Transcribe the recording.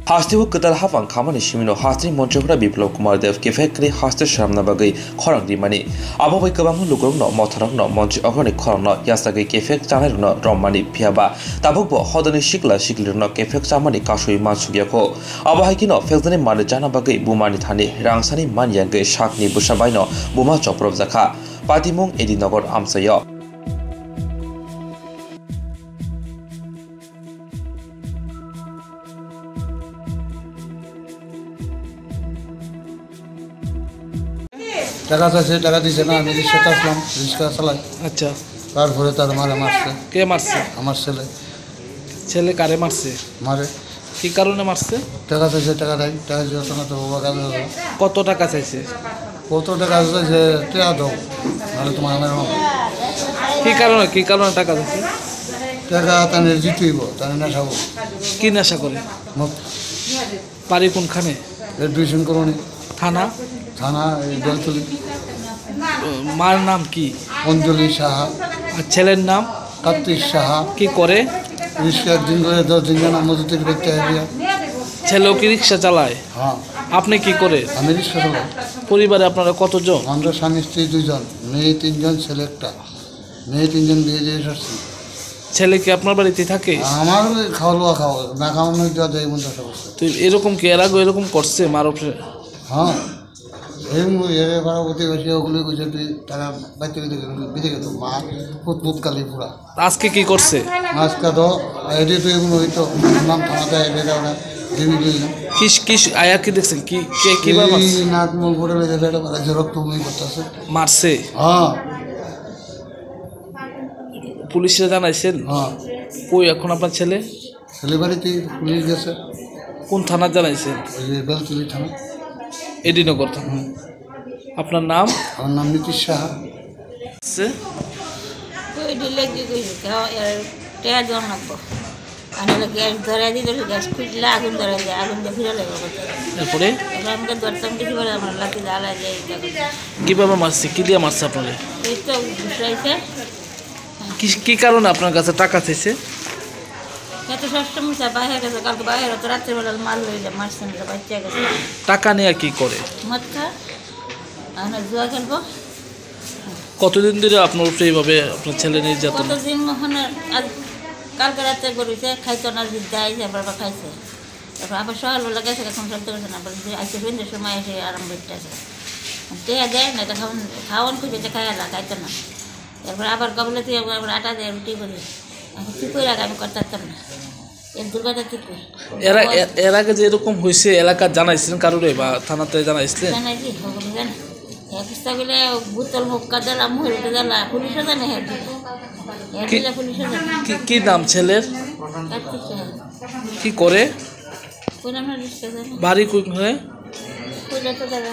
हास्टेबो कताल हाफां खामानि सिमिनो हास्ट्रि मन्त्रफोरा बिप्लब कुमार देव केफेक्रि हास्टे सामना बागै खरां दिमानि आबोबै गोबां लुगुरनो मथरनो मन्त्रि अग्रनि खरांनो यासागै केफेक जानायनो रमानि फियाबा ताबुकबो हदनि सिकला सिकलिरनो केफेक जामानि कासुइ मानसुगियाखौ आबहायकिनो फेलजनि माने जाना बागै बुमानि थानि रांसानि मानयागै शाकनि बुसाबायनो बुमा चप्रब जाखा पातिमुं एदिनगर आमसायो টাকা চাইছে টাকা দিছে না আমি রিক্সাতে আসলাম রিক্সা চালাই আচ্ছা তারপরে তার মারছে কে মারছে আমার ছেলে ছেলে কারে মারছে মারে কি কারণে মারছে টাকা চাইছে টাকা দেয় টাকা দিতে না তো বাবা কাজ কত টাকা চাইছে কত টাকা চাইছে টাকা দাও নাহলে তোমার আমার কি কারণে টাকা চাইছে টাকা তানে জিতুইব তানে নেশাবো কি নেশা করে মুখ বাড়ি কোনখানে এডমিশন করুন থানা থানা এই বেলতলি মার নাম কি অঞ্জলি সাহা আর ছেলের নাম কার্তিক সাহা কি করে রিক্সা একদিন করে 10 দিন না মজুরি করতে হবে ছেলেও কি রিক্সা চালায় হ্যাঁ আপনি কি করে আমি রিক্সা চালাই পরিবারে আপনারা কতজন আমরা স্বামী স্ত্রী 2 জন মেয়ে 3 জন ছেলে একটা মেয়ে 3 জন বিয়ে দিয়ে এসেছি ছেলে কি আপনার বাড়িতে থাকে আমার খাওয়া খাওয়া না খাওয়ানো দেওয়া যায় মন দশা করছে তো এরকম কি এর আগে এরকম করছে মার উপরে হ্যাঁ এরকম এর ভাড়া প্রতিবেশী ওগুলো কইছে তুই তারা বাইতে বিদে গেত মা পুত কালি পুরা আজকে কি করছে আজকে তো এডি তুই এগুলো হইতো নাম থানাতে এডি ওরা দিবি দিলাম কিস আয়া কি দেখছেন কি কে কিভাবে মারছে নাক মুখ পড়ে লেগে এটা বলা জরক তুমি করতেছে মারছে হ্যাঁ পুলিশে জানাইছেন হ্যাঁ কই এখন আপনার ছেলে ছেলেবাড়িতে পুলিশ গেছে কোন থানা জানাইছেন ওই যে বেলতলি থানা এডিনগর থানা আপনার নাম আমার নাম নীতিশ সাহা ওই দিলে কি কইছে টেয়া জন লাগবো আনলে গ্যাস ধরে দিতে গ্যাস খুঁজলে আগুন ধরে যায় আগুন দিয়ে ফিরে লাগবে তারপরে এবার আমাকে ধরতাম কিছু বলে আমার লাঠি জ্বালা যায় কিভাবে মারছে কি দিয়ে মারছে আপনারে এই তো ঘুষাইছে কি কারণে আপনার কাছে টাকা চাইছে এত সবসময় বাইরে গেছে কালকে বাইরে তো রাত্রেবেলা মাল হইলে মারছে না বাচ্চা গেছে টাকা নিয়ে কি করে মদ খা আমরা জুয়া খেলবো কতদিন ধরে আপনার উপরে এইভাবে আপনার ছেলে নির্যাতন কতদিন মনে আজ কালকে রাতে করেছে খাইতো না দেয় আবার খাইছে তারপর আবার সকালবেলা গেছে এখন চলতে গেছে না আজকে সন্ধ্যের সময় এসে আরাম করতেছে টেয়া দেয় না এটা খাওয়ান খুঁজে খাইয়ালা খাইতো না তারপর আবার কবলে তুই আবার আটা দেয় রুটি করি এখন ঠিক করে রাখা আমি করতে পারতাম না এর দুর্গাটা ঠিক করে এর আগে যে এরকম হয়েছে এলাকা জানাইছিলেন কারোরে বা থানাতে জানাইছিলেন জানাইছি ওগুলো জানে একস্তা গেলে বোতল মুক্কা দিলাম মুড়িতে দিলাম পুলিশও জানে হ্যাঁ দিলে পুলিশও জানে কি নাম ছেলের কার্তিক কি করে কোন আমরা রিক্সা জানি বাড়ি কোথায় কোথায় তো দাদা